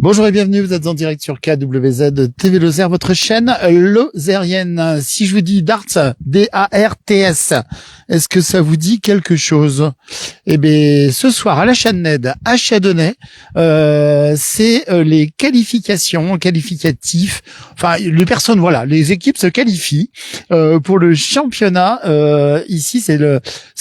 Bonjour et bienvenue, vous êtes en direct sur KWZ TV Lozère, votre chaîne lozérienne. Si je vous dis Darts, D-A-R-T-S, est-ce que ça vous dit quelque chose? Eh bien, ce soir à la Châtenay, à Chardonnay, c'est les qualificatifs. Enfin, les personnes, voilà, les équipes se qualifient pour le championnat. Ici, c'est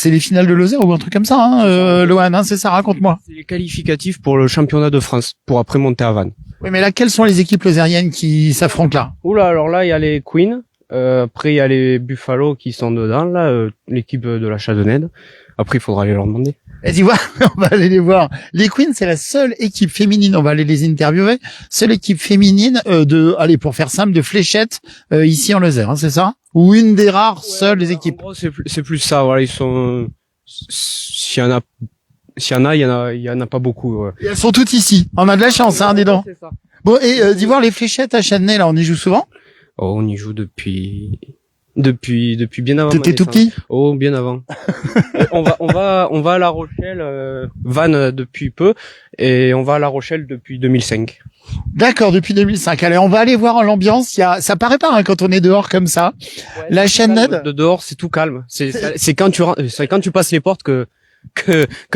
les finales de Lozère ou un truc comme ça, hein, Lohan, hein, c'est ça, raconte-moi. C'est les qualificatifs pour le championnat de France, pour après monter à Vannes. Oui, mais là, quelles sont les équipes lozériennes qui s'affrontent là? Oula, alors là, il y a les Queens, après il y a les Buffalo qui sont dedans, là, l'équipe de la Châtenay. Après, il faudra aller leur demander. Vas-y, voir, on va aller les voir. Les Queens, c'est la seule équipe féminine, on va aller les interviewer, seule équipe féminine allez, pour faire simple, de fléchettes ici en Lozère, hein, c'est ça? Ou une des rares seules équipes? En gros, c'est plus ça, voilà, ils sont... S'il y en a, il y en a pas beaucoup. Ouais. Et elles sont toutes ici. On a de la chance, hein, dis donc. C'est ça. Bon, et d'y voir les fléchettes à Châtenay, là, on y joue souvent? Oh, on y joue depuis bien avant. T'étais tout petit? Oh, bien avant. on va à La Rochelle, Vannes depuis peu, et on va à La Rochelle depuis 2005. D'accord, depuis 2005. Allez, on va aller voir l'ambiance. Ça paraît pas, hein, quand on est dehors comme ça. Ouais, la Châtenay. De dehors, c'est tout calme. C'est quand tu passes les portes que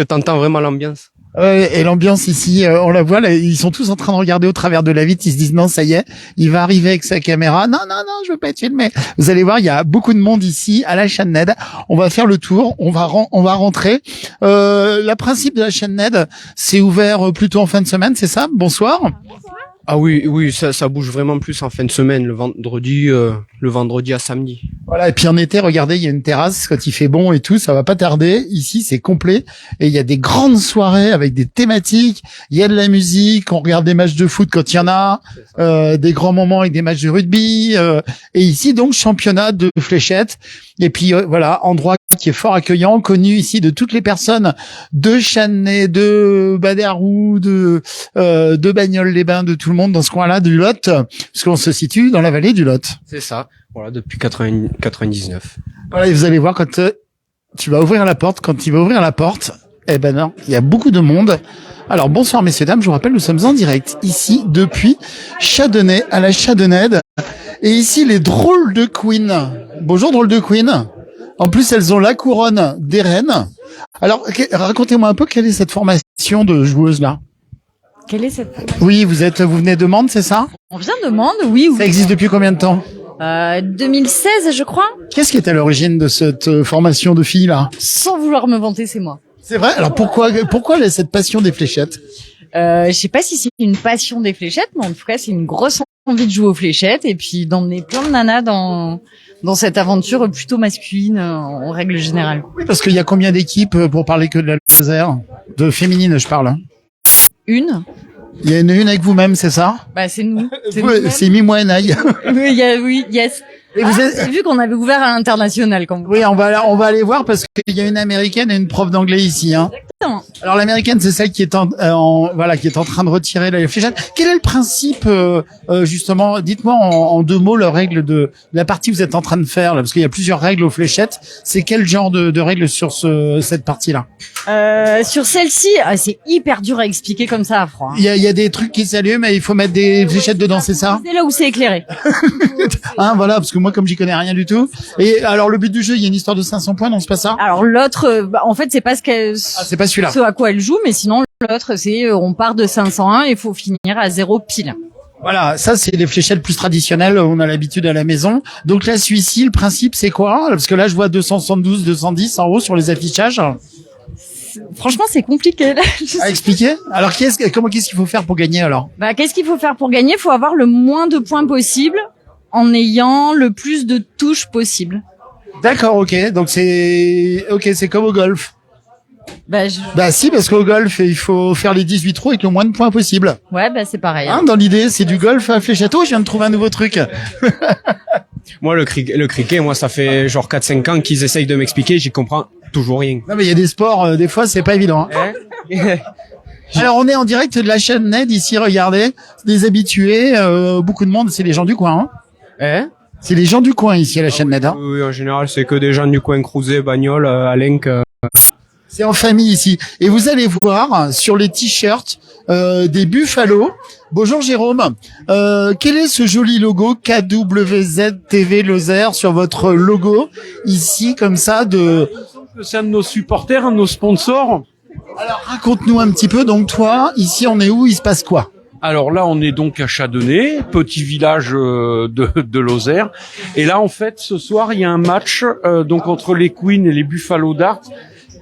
t'entends vraiment l'ambiance. Et l'ambiance ici, on la voit, là, ils sont tous en train de regarder au travers de la vitre, ils se disent non, ça y est, il va arriver avec sa caméra. Non, je veux pas être filmé. Vous allez voir, il y a beaucoup de monde ici à la Châtenay. On va faire le tour, on va rentrer. Le principe de la Châtenay, c'est ouvert plutôt en fin de semaine, c'est ça? Bonsoir. Ah oui, ça bouge vraiment plus en fin de semaine, le vendredi à samedi. Voilà, et puis en été, regardez, il y a une terrasse quand il fait bon et tout, ça va pas tarder. Ici, c'est complet et il y a des grandes soirées avec des thématiques, il y a de la musique, on regarde des matchs de foot quand il y en a, des grands moments avec des matchs de rugby, et ici donc championnat de fléchettes. Et puis voilà, endroit qui est fort accueillant, connu ici de toutes les personnes de Châtenay, de Badarou, de Bagnoles-les-Bains, de tout le monde dans ce coin-là du Lot, parce qu'on se situe dans la vallée du Lot. C'est ça. Voilà, depuis 99. Voilà, et vous allez voir quand tu vas ouvrir la porte, eh ben non, il y a beaucoup de monde. Alors bonsoir messieurs dames, je vous rappelle, nous sommes en direct ici depuis Chardonnay à la Châtenay. Et ici les drôles de Queen. Bonjour drôles de Queen. En plus, elles ont la couronne des reines. Alors, racontez-moi un peu quelle est cette formation de joueuses là. Quelle est cette formation? Oui, vous venez de Mende, c'est ça? On vient de Mende, oui. Ça existe depuis combien de temps? 2016, je crois. Qu'est-ce qui est à l'origine de cette formation de filles là? Sans vouloir me vanter, c'est moi. C'est vrai? Alors pourquoi cette passion des fléchettes? Je sais pas si c'est une passion des fléchettes, mais en tout cas, c'est une grosse envie de jouer aux fléchettes et puis d'emmener plein de nanas dans cette aventure plutôt masculine en règle générale. Oui, parce qu'il y a combien d'équipes pour parler que de la Lozère? De féminine, je parle. Une. Il y a une avec vous-même, c'est ça? Bah, c'est nous. C'est Mimo Enaï. Oui, yes. Et vous êtes... J'ai vu qu'on avait ouvert à l'international quand même. Oui, on va aller voir parce qu'il y a une américaine et une prof d'anglais ici, hein. Exactement. Alors l'américaine, c'est celle qui est qui est en train de retirer la fléchette. Quel est le principe, justement? Dites-moi en deux mots la règle de la partie que vous êtes en train de faire là, parce qu'il y a plusieurs règles aux fléchettes. C'est quel genre de règles sur cette partie-là? Sur celle-ci, c'est hyper dur à expliquer comme ça à froid. Il y a des trucs qui s'allument et il faut mettre des fléchettes dedans, c'est ça? C'est là où c'est éclairé. Hein, voilà, parce que moi, comme j'y connais rien du tout. Et alors, le but du jeu, il y a une histoire de 500 points, non, c'est pas ça? Alors l'autre, en fait, c'est pas c'est pas celui-là. Ce à quoi elle joue, mais sinon l'autre, c'est on part de 501 et il faut finir à 0 pile. Voilà, ça c'est les fléchettes plus traditionnelles, on a l'habitude à la maison. Donc là, celui-ci, le principe, c'est quoi? Parce que là, je vois 272, 210 en haut sur les affichages. Franchement, c'est compliqué là. À expliquer? Alors, qu'est-ce qu'il faut faire pour gagner alors? Bah, qu'est-ce qu'il faut faire pour gagner? Il faut avoir le moins de points possible en ayant le plus de touches possible. D'accord, ok. Donc c'est comme au golf. Bah si, parce qu'au golf, il faut faire les 18 trous avec le moins de points possible. Ouais, bah c'est pareil. Hein, dans l'idée, c'est du golf à fléchette. Oh, je viens de trouver un nouveau truc. Moi, le cricket, moi, ça fait genre 4-5 ans qu'ils essayent de m'expliquer, j'y comprends toujours rien. Non, mais il y a des sports, des fois, c'est pas évident. Hein. Alors, on est en direct de la chaîne Ned ici, regardez. Des habitués, beaucoup de monde, c'est les gens du coin. Hein. C'est les gens du coin ici à la chaîne Ned. Hein. Oui, en général, c'est que des gens du coin, Crouzet, Bagnoles, Alenc. C'est en famille ici. Et vous allez voir sur les t-shirts des Buffalo. Bonjour Jérôme. Quel est ce joli logo KWZ TV Lozère sur votre logo ici comme ça de... C'est un de nos supporters, un de nos sponsors. Alors raconte-nous un petit peu. Donc toi, ici on est où? Il se passe quoi? Alors là, on est donc à Châdonnay, petit village de Lozère. Et là, en fait, ce soir, il y a un match donc entre les Queens et les Buffalo Dart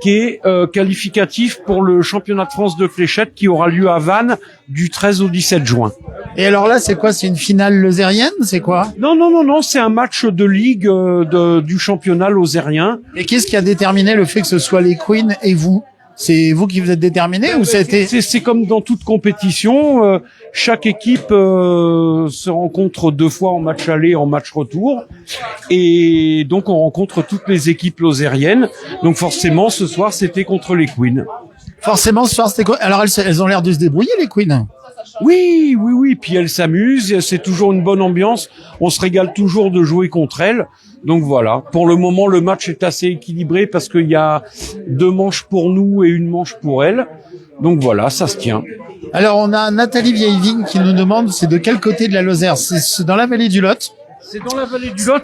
qui est qualificatif pour le championnat de France de fléchettes qui aura lieu à Vannes du 13 au 17 juin. Et alors là, c'est quoi? C'est une finale lozérienne? C'est quoi? Non, c'est un match de ligue du championnat lozérien. Et qu'est-ce qui a déterminé le fait que ce soit les Queens et vous? C'est vous qui vous êtes déterminé ou c'était... C'est comme dans toute compétition, chaque équipe se rencontre 2 fois en match aller et en match retour, et donc on rencontre toutes les équipes lozériennes. Donc forcément, ce soir, c'était contre les Queens. Forcément, ce soir, c'était quoi? Alors elles ont l'air de se débrouiller, les Queens. Oui, puis elles s'amusent, c'est toujours une bonne ambiance, on se régale toujours de jouer contre elles. Donc voilà, pour le moment le match est assez équilibré parce qu'il y a 2 manches pour nous et 1 manche pour elles. Donc voilà, ça se tient. Alors on a Nathalie Vieillevigne qui nous demande c'est de quel côté de la Lozère? C'est dans la vallée du Lot? C'est dans la vallée du Lot,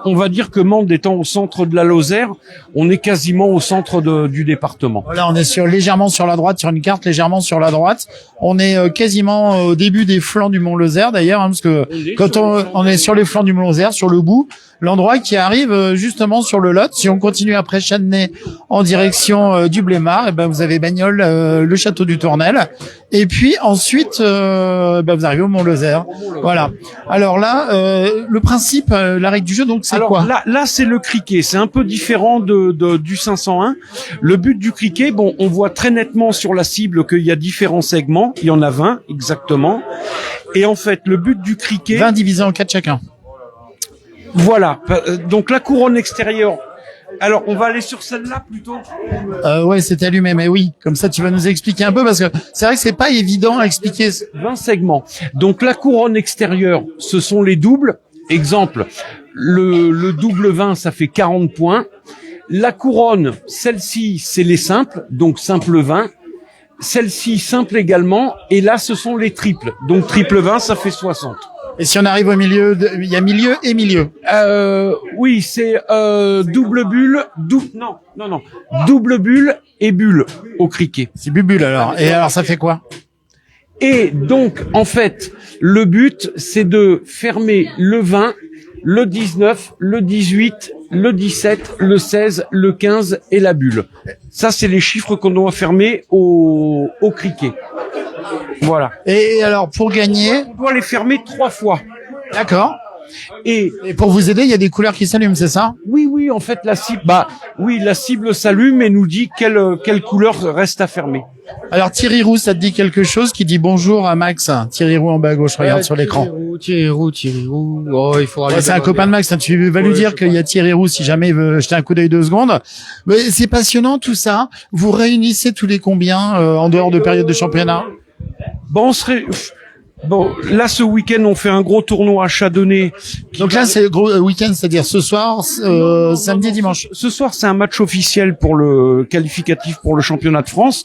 on va dire que Mende étant au centre de la Lozère, on est quasiment au centre du département. Voilà, on est légèrement sur la droite, sur une carte légèrement sur la droite. On est quasiment au début des flancs du Mont Lozère d'ailleurs, parce que quand on est sur les flancs du Mont Lozère, sur le bout, l'endroit qui arrive justement sur le Lot. Si on continue après Châtenay en direction du Blémard, et ben vous avez Bagnoles, le château du Tournel, et puis ensuite vous arrivez au Mont Lozère. Voilà. Alors là, le principe, la règle du jeu, donc c'est quoi? Là c'est le cricket. C'est un peu différent du 501. Le but du cricket, bon, on voit très nettement sur la cible qu'il y a différents segments. Il y en a 20 exactement. Et en fait, le but du cricket, 20 divisé en 4 chacun. Voilà. Donc la couronne extérieure. Alors, on va aller sur celle-là plutôt. Ouais, c'est allumé, mais oui. Comme ça, tu vas nous expliquer un peu parce que c'est vrai que c'est pas évident à expliquer. 20 segments. Donc la couronne extérieure, ce sont les doubles. Exemple, le double 20, ça fait 40 points. La couronne, celle-ci, c'est les simples, donc simple 20. Celle-ci, simple également. Et là, ce sont les triples. Donc triple 20, ça fait 60. Et si on arrive au milieu, il y a milieu et milieu. Oui, c'est double bulle, double bulle et bulle au cricket. C'est bubule alors. Et alors ça fait quoi? Et donc, en fait, le but, c'est de fermer le 20, le 19, le 18, le 17, le 16, le 15 et la bulle. Ça, c'est les chiffres qu'on doit fermer au cricket. Voilà. Et alors, pour gagner, on doit les fermer 3 fois. D'accord. Et pour vous aider, il y a des couleurs qui s'allument, c'est ça? Oui, en fait, la cible s'allume et nous dit quelle couleur reste à fermer. Alors, Thierry Roux, ça te dit quelque chose qui dit bonjour à Max? Thierry Roux en bas à gauche, regarde sur l'écran. Thierry Roux. Oh, il faudra c'est un copain de Max, hein. Tu vas lui dire qu'il y a Thierry Roux si jamais il veut jeter un coup d'œil 2 secondes. Mais c'est passionnant tout ça. Vous réunissez tous les combien en dehors de période de championnat? Bon, là, ce week-end, on fait un gros tournoi à Châdonnay. Donc là, c'est le gros week-end, c'est-à-dire ce soir, samedi et dimanche. Ce soir, c'est un match officiel pour le qualificatif pour le championnat de France.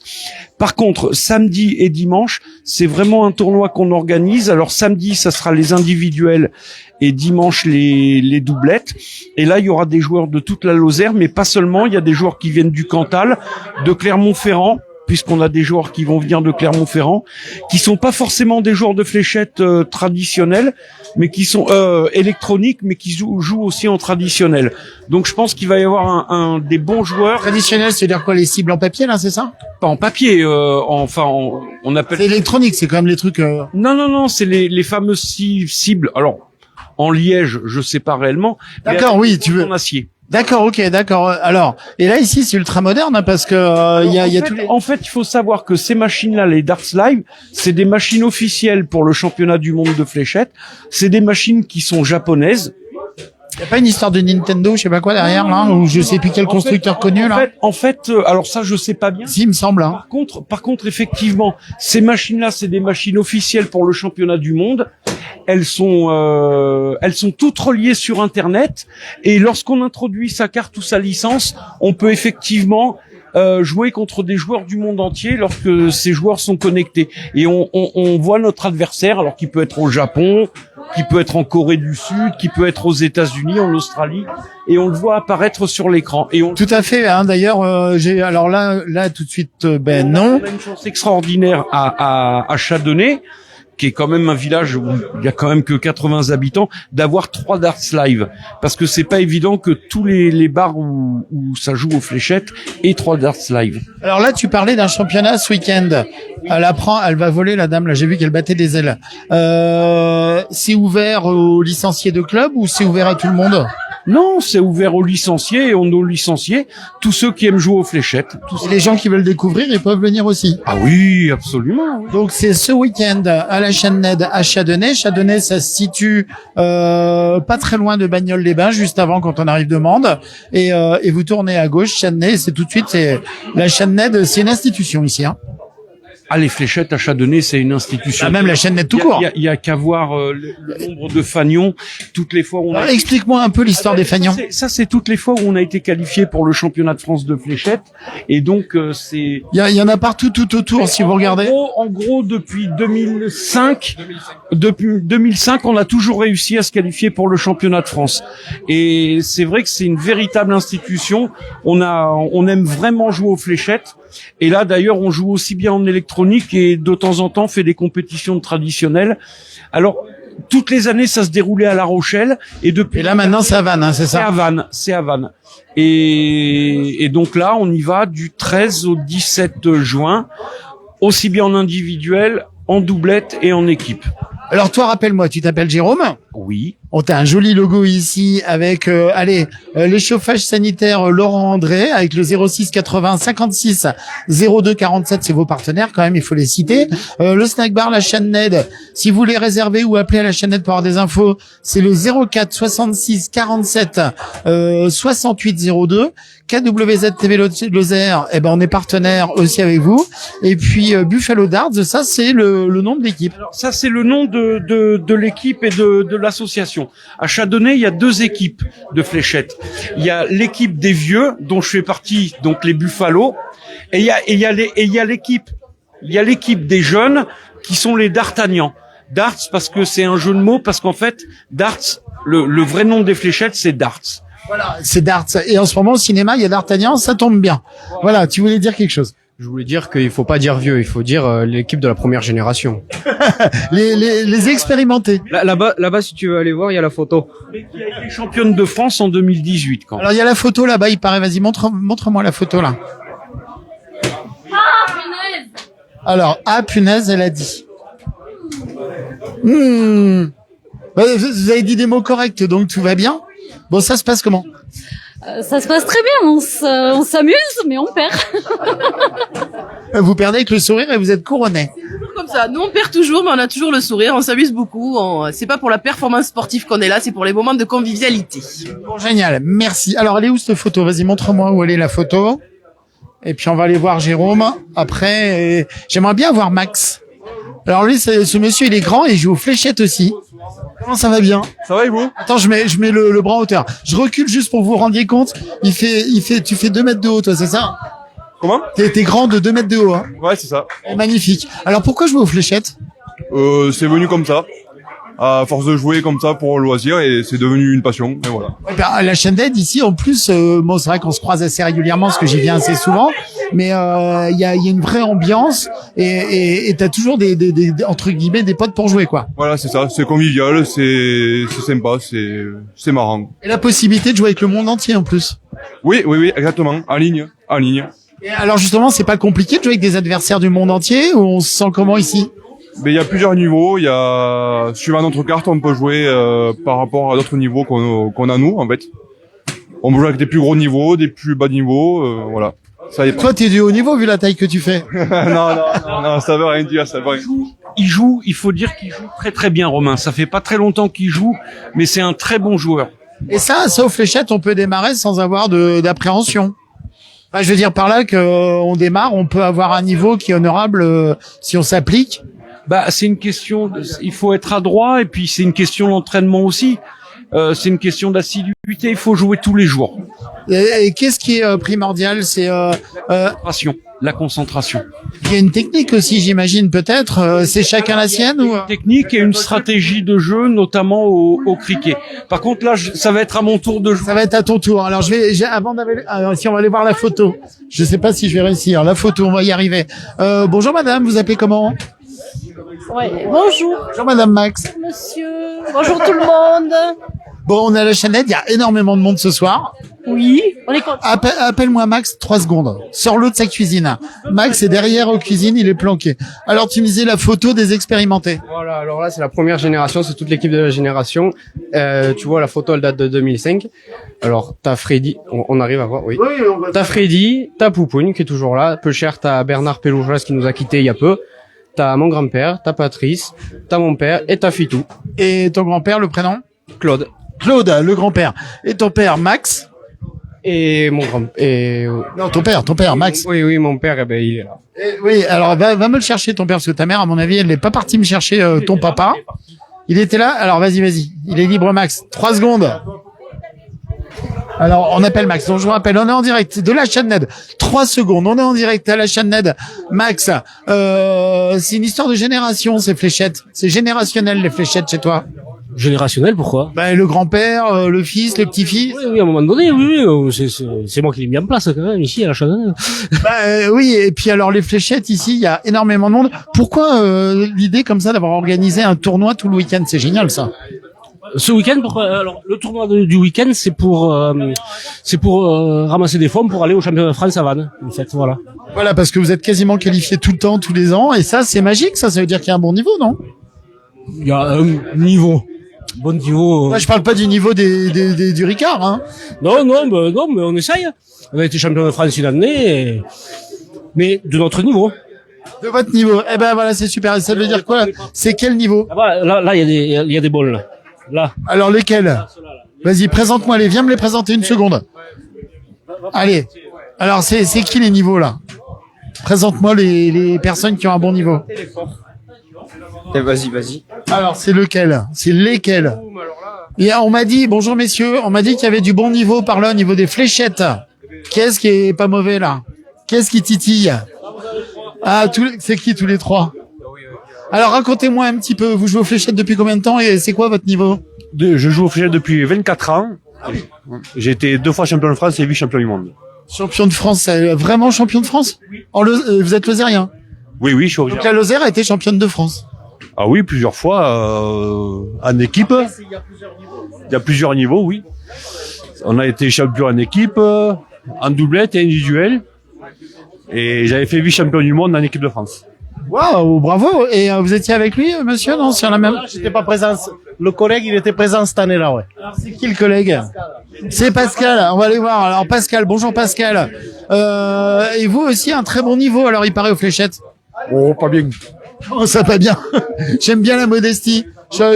Par contre, samedi et dimanche, c'est vraiment un tournoi qu'on organise. Alors, samedi, ça sera les individuels et dimanche, les doublettes. Et là, il y aura des joueurs de toute la Lozère, mais pas seulement. Il y a des joueurs qui viennent du Cantal, de Clermont-Ferrand, puisqu'on a des joueurs qui vont venir de Clermont-Ferrand, qui sont pas forcément des joueurs de fléchettes traditionnels, mais qui sont électroniques, mais qui jouent aussi en traditionnel. Donc je pense qu'il va y avoir un des bons joueurs. Traditionnel, c'est-à-dire quoi, les cibles en papier là, c'est ça? Pas en papier, on appelle. C'est électronique, c'est quand même les trucs. Non, c'est les fameuses cibles. Alors en liège, je sais pas réellement. D'accord, oui, tu veux. En acier. D'accord, ok, d'accord. Alors, et là ici c'est ultra moderne hein, parce que il y a tous les... En fait, il faut savoir que ces machines-là, les Darts Live, c'est des machines officielles pour le championnat du monde de fléchettes. C'est des machines qui sont japonaises. Il y a pas une histoire de Nintendo, je sais pas quoi derrière là, ou je sais plus quel constructeur connu là. En fait, alors ça je sais pas bien. Si, il me semble. Hein. Par contre, effectivement, ces machines-là, c'est des machines officielles pour le championnat du monde. Elles sont toutes reliées sur Internet. Et lorsqu'on introduit sa carte ou sa licence, on peut effectivement jouer contre des joueurs du monde entier lorsque ces joueurs sont connectés. Et on voit notre adversaire, alors qu'il peut être au Japon, qui peut être en Corée du Sud, qui peut être aux États-Unis, en Australie, et on le voit apparaître sur l'écran. Et on Tout à fait. Hein, d'ailleurs, alors là tout de suite, non. On a une chance extraordinaire à Châdonnay, qui est quand même un village où il y a quand même que 80 habitants, d'avoir 3 darts live. Parce que c'est pas évident que tous les bars où ça joue aux fléchettes aient 3 darts live. Alors là, tu parlais d'un championnat ce week-end. Elle va voler la dame. Là, j'ai vu qu'elle battait des ailes. C'est ouvert aux licenciés de club ou c'est ouvert à tout le monde? Non, c'est ouvert aux licenciés et aux licenciés, tous ceux qui aiment jouer aux fléchettes. Et les gens qui veulent découvrir, ils peuvent venir aussi. Ah oui, absolument. Oui. Donc c'est ce week-end à la chaîne NED à Châdonnay. Châdonnay, ça se situe pas très loin de Bagnoles-les-Bains, juste avant quand on arrive de Mende. Et vous tournez à gauche, Châdonnay, c'est tout de suite, c'est la chaîne NED, c'est une institution ici. Hein. Ah, les fléchettes à Châdonnay, c'est une institution. Ah, même la chaîne NED tout court. Il y a qu'à voir le nombre de fanions. Toutes les fois où on Alors, explique-moi un peu l'histoire des fanions. Ça, c'est toutes les fois où on a été qualifié pour le championnat de France de fléchettes. Et donc, c'est... Il y en a partout tout autour, si vous regardez. En gros, depuis 2005, on a toujours réussi à se qualifier pour le championnat de France. Et c'est vrai que c'est une véritable institution. On aime vraiment jouer aux fléchettes. Et là, d'ailleurs, on joue aussi bien en électronique et de temps en temps, fait des compétitions traditionnelles. Alors, toutes les années, ça se déroulait à La Rochelle. Et là, maintenant, c'est à Vannes, hein, c'est ça? C'est à Vannes. Et donc là, on y va du 13 au 17 juin, aussi bien en individuel, en doublette et en équipe. Alors toi, rappelle-moi, tu t'appelles Jérôme? Oui. On t'a un joli logo ici avec l'échauffage sanitaire Laurent André avec le 06 80 56 02 47, c'est vos partenaires quand même, il faut les citer. Le snack bar, la chaîne NED, si vous voulez réserver ou appeler à la chaîne NED pour avoir des infos, c'est le 04 66 47 68 02. KWZ TV Lozère, on est partenaire aussi avec vous. Et puis Buffalo Darts, ça c'est le nom de l'équipe. Alors ça c'est le nom de l'équipe et de l'association. À Châdonnay, il y a 2 équipes de fléchettes. Il y a l'équipe des vieux, dont je fais partie, donc les Buffalo, et il y a l'équipe des jeunes, qui sont les D'Artagnan. Darts parce que c'est un jeu de mots, parce qu'en fait, Darts, le vrai nom des fléchettes, c'est Darts. Voilà, c'est Darts. Et en ce moment, au cinéma, il y a D'Artagnan, ça tombe bien. Voilà, tu voulais dire quelque chose? Je voulais dire qu'il faut pas dire vieux, il faut dire l'équipe de la première génération. les expérimentés. Là-bas, si tu veux aller voir, il y a la photo. Et qui a été championne de France en 2018. Quand même. Alors il y a la photo là-bas, il paraît. Vas-y, montre-moi la photo là. Ah, punaise! Alors, punaise, elle a dit. Vous avez dit des mots corrects, donc tout va bien. Bon, ça se passe comment? Ça se passe très bien, on s'amuse, mais on perd. Vous perdez avec le sourire et vous êtes couronné. Comme ça, nous on perd toujours, mais on a toujours le sourire, on s'amuse beaucoup. C'est pas pour la performance sportive qu'on est là, c'est pour les moments de convivialité. Bon, génial, merci. Alors, elle est où cette photo? Vas-y, montre-moi où elle est la photo. Et puis on va aller voir Jérôme. Après, j'aimerais bien voir Max. Alors lui, ce monsieur, il est grand et il joue aux fléchettes aussi. Comment ça va bien? Ça va et vous? Attends, je mets le bras en hauteur. Je recule juste pour que vous vous rendiez compte. Tu fais 2 mètres de haut, toi, c'est ça? Comment? T'es grand de 2 mètres de haut, hein? Ouais, c'est ça. Magnifique. Alors pourquoi jouer aux fléchettes? C'est venu comme ça. À force de jouer comme ça pour le loisir et c'est devenu une passion. Et voilà. Ouais, la chaîne d'aide ici, en plus, bon, c'est vrai qu'on se croise assez régulièrement parce que j'y viens assez souvent, mais il y a une vraie ambiance et t'as toujours des entre guillemets des potes pour jouer, quoi. Voilà, c'est ça. C'est convivial, c'est sympa, c'est marrant. Et la possibilité de jouer avec le monde entier en plus. Oui, exactement. En ligne. Et alors justement, c'est pas compliqué de jouer avec des adversaires du monde entier ou on se sent comment ici? Mais il y a plusieurs niveaux. Il y a, suivant notre carte, on peut jouer par rapport à d'autres niveaux qu'on a nous, en fait. On peut jouer avec des plus gros niveaux, des plus bas niveaux, voilà. Ça dépend. Toi, t'es du haut niveau vu la taille que tu fais. non, ça veut rien dire, ça veut rien. Il faut dire qu'il joue très très bien, Romain. Ça fait pas très longtemps qu'il joue, mais c'est un très bon joueur. Et ça aux fléchettes, on peut démarrer sans avoir d'appréhension. Enfin, je veux dire par là qu'on démarre, on peut avoir un niveau qui est honorable si on s'applique. Bah, c'est une question, il faut être adroit et puis c'est une question d'entraînement aussi. C'est une question d'assiduité. Il faut jouer tous les jours. Et qu'est-ce qui est primordial? C'est La concentration. il y a une technique aussi, j'imagine peut-être. C'est chacun la sienne ou Technique et une stratégie de jeu, notamment au cricket. Par contre, là, ça va être à mon tour de jouer. ça va être à ton tour. Alors avant d'aller, alors, si on va aller voir la photo. Je sais pas si je vais réussir. La photo, on va y arriver. Bonjour madame, vous appelez comment? Ouais. Bonjour, Bonjour madame Max. monsieur. Bonjour tout le monde. Bon, on est à la chaînette, il y a énormément de monde ce soir. Oui, on est content. Appelle-moi Max, 3 secondes. Sors-le de sa cuisine. Max est derrière aux cuisines, il est planqué. Alors tu me disais la photo des expérimentés. Voilà, alors là c'est la première génération, c'est toute l'équipe de la génération. Tu vois la photo elle date de 2005. Alors t'as Freddy, on arrive à voir, oui. T'as Freddy, t'as Poupoune qui est toujours là, peu cher, t'as Bernard Peloujas qui nous a quittés il y a peu. T'as mon grand-père, t'as Patrice, t'as mon père et t'as Fitou. Et ton grand-père, le prénom? Claude. Claude, le grand-père. Et ton père, Max? Et mon grand et Non, ton père, Max. oui, mon père, eh ben il est là. Oui, alors va me le chercher ton père, parce que ta mère, à mon avis, elle n'est pas partie me chercher ton papa. Il était là. Alors vas-y. Il est libre, Max. 3 secondes. Alors on appelle Max. Donc je vous rappelle, on est en direct de la chaîne NED. 3 secondes. On est en direct à la chaîne NED. Max, c'est une histoire de génération ces fléchettes. C'est générationnel les fléchettes chez toi. Générationnel, pourquoi? Ben le grand-père, le fils, le petit-fils. Oui, à un moment donné, c'est moi qui l'ai mis en place quand même ici à la chaîne. Oui, et puis alors les fléchettes ici, il y a énormément de monde. Pourquoi l'idée comme ça d'avoir organisé un tournoi tout le week-end? C'est génial ça. Ce week-end, pourquoi? Alors le tournoi du week-end, c'est pour ramasser des fonds pour aller au championnat de France à Vannes. En fait, voilà. Voilà, parce que vous êtes quasiment qualifié tout le temps, tous les ans, et ça c'est magique. Ça veut dire qu'il y a un bon niveau, non? Il y a un niveau. Bon niveau. Moi, je parle pas du niveau du Ricard, hein. Non, mais on essaye. On a été champion de France une année, mais de notre niveau. De votre niveau. Eh ben voilà, c'est super. Et ça veut dire quoi? C'est quel niveau? Là, il y a des balles, là. Alors lesquels? Vas-y, présente-moi les. Viens me les présenter une seconde. Allez. Alors c'est qui les niveaux là? Présente-moi les personnes qui ont un bon niveau. Vas-y. Alors c'est lequel? C'est lesquels? Et on m'a dit, bonjour messieurs, on m'a dit qu'il y avait du bon niveau par là au niveau des fléchettes. Qu'est-ce qui est pas mauvais là? Qu'est-ce qui titille? Ah, c'est qui tous les trois? Alors racontez-moi un petit peu, vous jouez aux fléchettes depuis combien de temps et c'est quoi votre niveau? Je joue aux fléchettes depuis 24 ans. J'ai été 2 fois champion de France et 8 champion du monde. Champion de France, vraiment champion de France? Vous êtes lozérien? Oui, je suis Donc la Lozère a été championne de France. Ah oui, plusieurs fois en équipe. Il y a plusieurs niveaux, oui. On a été champion en équipe, en doublette et individuel. Et j'avais fait 8 champions du monde en équipe de France. Waouh, bravo. Et vous étiez avec lui, monsieur, non? Sur la même. J'étais pas présent. Le collègue, il était présent cette année-là, ouais. Alors, c'est qui le collègue? C'est Pascal. On va aller voir. Alors, Pascal. Bonjour, Pascal. Et vous aussi, un très bon niveau. Alors, il paraît aux fléchettes. Oh, pas bien. Oh, ça pas bien. J'aime bien la modestie.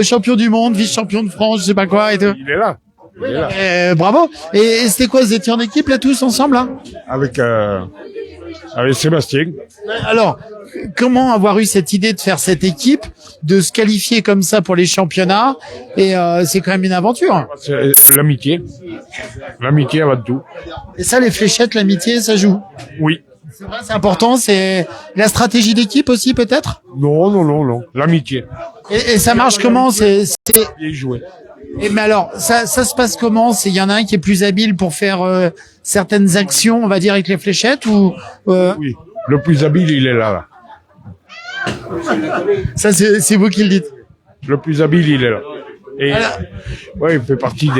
Champion du monde, vice-champion de France, je sais pas quoi et tout. Il est là. Bravo. Et c'était quoi? Vous étiez en équipe, là, tous ensemble, là? Avec Sébastien. Alors, comment avoir eu cette idée de faire cette équipe, de se qualifier comme ça pour les championnats? Et c'est quand même une aventure. C'est l'amitié. L'amitié avant tout. Et ça, les fléchettes, l'amitié, ça joue. Oui. C'est vrai, c'est important. C'est la stratégie d'équipe aussi, peut-être? Non. L'amitié. Et ça marche comment? C'est Bien joué. mais alors, ça se passe comment? Il y en a un qui est plus habile pour faire certaines actions, on va dire, avec les fléchettes ou Oui. Le plus habile, il est là. Ça, c'est vous qui le dites. Le plus habile, il est là. Et ouais, il fait partie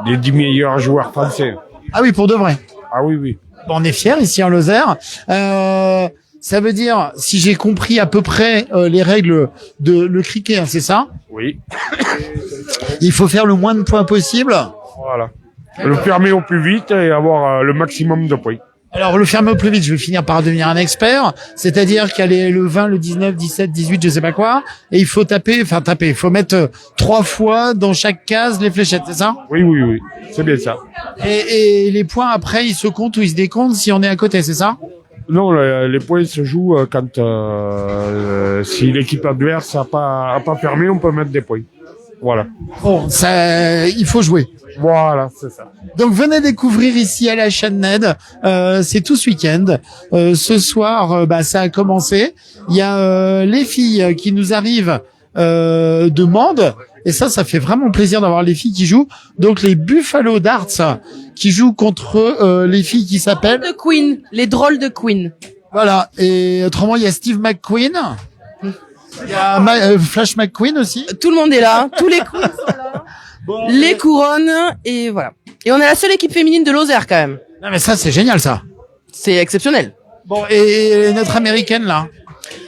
des 10 meilleurs joueurs français. Ah oui, pour de vrai. Ah oui. Bon, on est fiers ici en Lozère. Ça veut dire, si j'ai compris à peu près les règles de le cricket, hein, c'est ça? Oui. Il faut faire le moins de points possible. Voilà. Le fermer au plus vite et avoir le maximum de points. Alors, le fermer au plus vite, je vais finir par devenir un expert. C'est-à-dire qu'il y a le 20, le 19, 17, 18, je sais pas quoi. Et il faut taper, il faut mettre 3 fois dans chaque case les fléchettes, c'est ça? Oui. C'est bien ça. Et les points, après, ils se comptent ou ils se décomptent si on est à côté, c'est ça? Non, les points se jouent quand si l'équipe adverse a pas fermé, on peut mettre des points. Voilà. Bon, ça, il faut jouer. Voilà, c'est ça. Donc venez découvrir ici à la chaîne NED, c'est tout ce week-end. Ce soir, ça a commencé. Il y a les filles qui nous arrivent de Mende, et ça fait vraiment plaisir d'avoir les filles qui jouent. Donc les Buffalo Darts qui jouent contre les filles qui s'appellent De Queen, les drôles de Queen. Voilà. Et autrement, il y a Steve McQueen, il y a Flash McQueen aussi. Tout le monde est là, tous les Queens sont là. Bon, Les couronnes, et voilà. Et on est la seule équipe féminine de Lozère quand même. non mais ça c'est génial ça. C'est exceptionnel. Bon, et notre américaine là.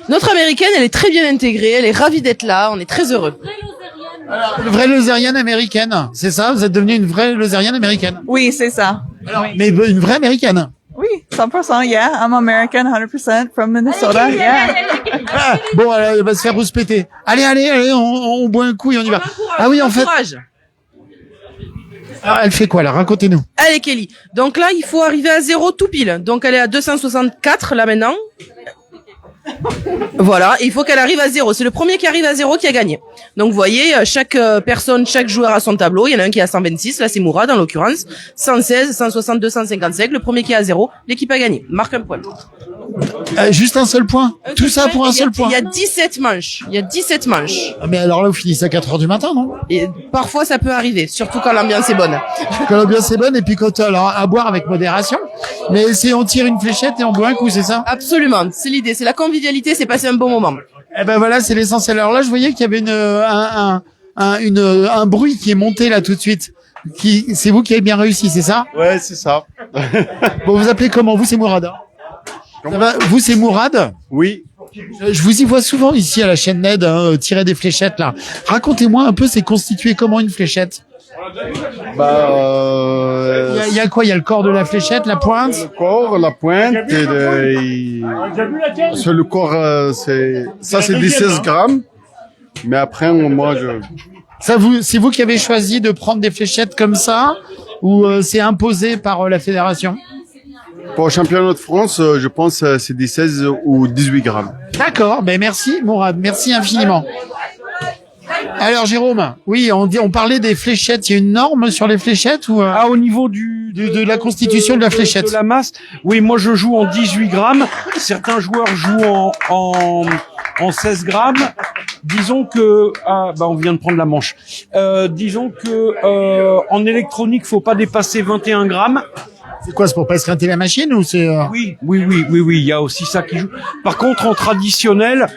Notre américaine, elle est très bien intégrée, elle est ravie d'être là, on est très heureux. Une vraie lozérienne américaine, c'est ça? Vous êtes devenue une vraie lozérienne américaine? Oui, c'est ça. Alors, mais une vraie américaine? Oui, 100%, yeah. I'm American, 100% from Minnesota, yeah. Ah, bon, elle va se faire rouspéter. Allez, on boit un coup et on y va. Ah oui, en fait. Alors, elle fait quoi là? Racontez-nous. Allez Kelly. Donc là, il faut arriver à 0 tout pile. Donc elle est à 264 là maintenant. Voilà, et il faut qu'elle arrive à 0. C'est le premier qui arrive à 0 qui a gagné. Donc vous voyez, chaque joueur a son tableau. Il y en a un qui est à 126, là c'est Mourad en l'occurrence. 116, 160, 255. Le premier qui est à 0, l'équipe a gagné. Marque un point. Juste un seul point. Tout ça pour un seul point. Il y a 17 manches. Ah, mais alors là, vous finissez à 4 heures du matin, non? Et parfois ça peut arriver, surtout quand l'ambiance est bonne. Quand l'ambiance est bonne et puis quand alors à boire avec modération. Mais c'est on tire une fléchette et on boit un coup, c'est ça? Absolument, c'est l'idée, c'est la convivialité, c'est passer un bon moment. Eh ben voilà, c'est l'essentiel. Alors là, je voyais qu'il y avait un bruit qui est monté là tout de suite. C'est vous qui avez bien réussi, c'est ça? Ouais, c'est ça. Bon, vous appelez comment? Vous, c'est Mourad. Ça va, vous, c'est Mourad? Oui. Je vous y vois souvent ici à la chaîne NED, tirer des fléchettes là. Racontez-moi un peu, c'est constitué comment une fléchette? Il y a quoi? Il y a le corps de la fléchette, la pointe? Le corps, la pointe, sur le corps, c'est des 16 grammes. Mais après, moi, c'est vous qui avez choisi de prendre des fléchettes comme ça, ou c'est imposé par la fédération? pour le championnat de France, je pense que c'est des 16 ou 18 grammes. D'accord, ben merci Mourad, merci infiniment. Alors Jérôme, oui, on parlait des fléchettes. Il y a une norme sur les fléchettes ou au niveau de la constitution de la fléchette, de la masse. Oui, moi je joue en 18 grammes. Certains joueurs jouent en 16 grammes. Disons que on vient de prendre la manche. Disons que en électronique, faut pas dépasser 21 grammes. C'est quoi, c'est pour pas escrinter la machine ou c'est Oui, il y a aussi ça qui joue. Par contre, en traditionnel,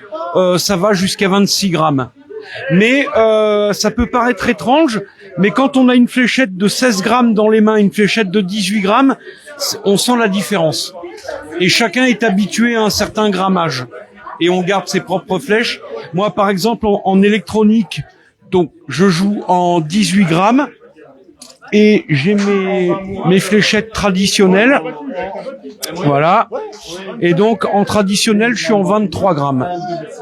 ça va jusqu'à 26 grammes. Mais ça peut paraître étrange, mais quand on a une fléchette de 16 grammes dans les mains, une fléchette de 18 grammes, on sent la différence. Et chacun est habitué à un certain grammage. Et on garde ses propres flèches. Moi, par exemple, en électronique, donc je joue en 18 grammes. Et j'ai mes fléchettes traditionnelles. Voilà. Et donc, en traditionnel, je suis en 23 grammes.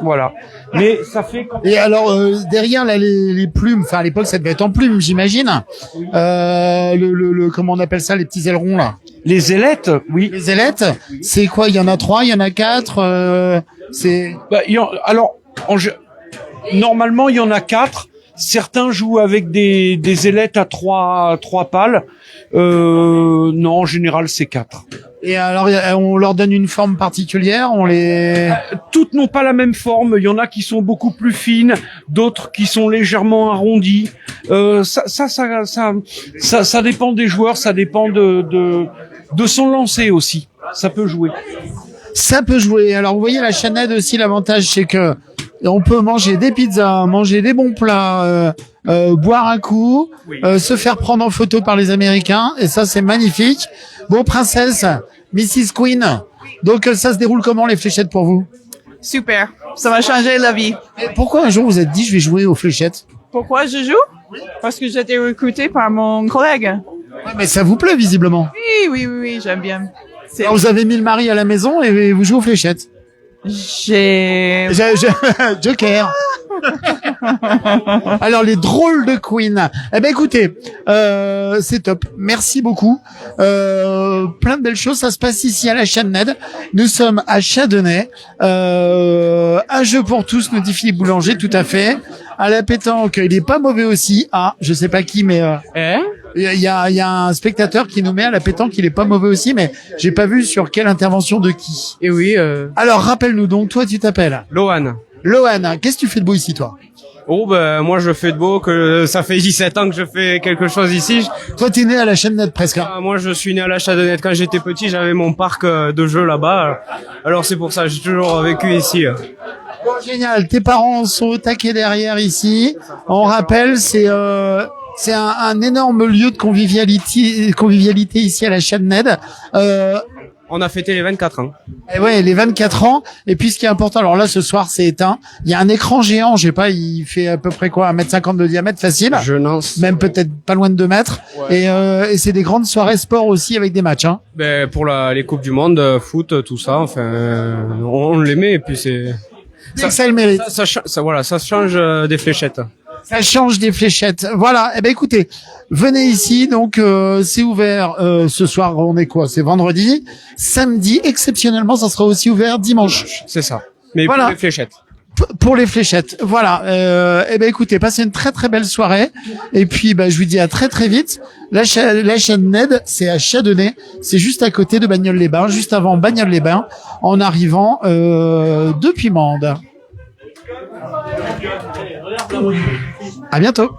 Voilà. Mais ça fait... Et alors, derrière, là, les plumes, enfin, à l'époque, ça devait être en plumes, j'imagine. Comment on appelle ça, les petits ailerons, là? Les ailettes, oui. Les ailettes, c'est quoi? Il y en a 3, il y en a 4, c'est... Normalement, il y en a 4. Certains jouent avec des ailettes à 3 pales. Non, en général, c'est 4. Et alors, on leur donne une forme particulière, Toutes n'ont pas la même forme. Il y en a qui sont beaucoup plus fines, d'autres qui sont légèrement arrondies. Ça dépend des joueurs, ça dépend de son lancer aussi. Ça peut jouer. Ça peut jouer. Alors, vous voyez, la chaîne NED aussi, l'avantage, c'est que on peut manger des pizzas, manger des bons plats, boire un coup, se faire prendre en photo par les Américains, et ça, c'est magnifique. Bon, princesse, Mrs. Queen. Donc, ça se déroule comment, les fléchettes, pour vous? Super. Ça m'a changé la vie. Et pourquoi un jour vous êtes dit, je vais jouer aux fléchettes? Pourquoi je joue? Parce que j'ai été recrutée par mon collègue. Ouais, mais ça vous plaît, visiblement. Oui, j'aime bien. Alors, vous avez mis le mari à la maison et vous jouez aux fléchettes. Joker. Alors les drôles de Queen. Eh ben écoutez, c'est top. Merci beaucoup. Plein de belles choses. Ça se passe ici à la chaîne NED. Nous sommes à Châdenay. Un jeu pour tous, nous dit Philippe Boulanger, tout à fait. à la pétanque, il est pas mauvais aussi. Ah, je sais pas qui, mais il y a un spectateur qui nous met à la pétanque, il est pas mauvais aussi, mais j'ai pas vu sur quelle intervention de qui. Et oui. Alors rappelle-nous donc, toi tu t'appelles Lohan. Lohan, qu'est-ce que tu fais de beau ici, toi? Oh moi je fais de beau, que ça fait 17 ans que je fais quelque chose ici. Toi t'es né à la chaîne Net presque. Moi je suis né à la Châteaunet. Quand j'étais petit, j'avais mon parc de jeux là-bas. Alors c'est pour ça, j'ai toujours vécu ici. Bon, génial, tes parents sont au taquet derrière ici. On rappelle, c'est un énorme lieu de convivialité ici à la chaîne Ned. On a fêté les 24 ans. Et ouais, les 24 ans. Et puis ce qui est important, alors là ce soir c'est éteint. Il y a un écran géant, je sais pas, il fait à peu près quoi, 1m50 de diamètre facile. Même peut-être pas loin de 2 mètres. Ouais. Et c'est des grandes soirées sport aussi avec des matchs. Hein. Ben pour les coupes du monde, foot, tout ça. Enfin, on les met et puis c'est. Ça le mérite. Ça change des fléchettes. Ça change des fléchettes. Voilà. Eh ben écoutez, venez ici. Donc c'est ouvert ce soir. On est quoi? C'est vendredi. Samedi, exceptionnellement, ça sera aussi ouvert dimanche. C'est ça. Mais voilà. Pour les fléchettes. Pour les fléchettes. Voilà. Eh ben écoutez, passez une très très belle soirée. Et puis je vous dis à très très vite. La chaîne Ned, c'est à Châtenay. C'est juste à côté de Bagnoles-les-Bains, juste avant Bagnoles-les-Bains, en arrivant depuis Mende. À bientôt.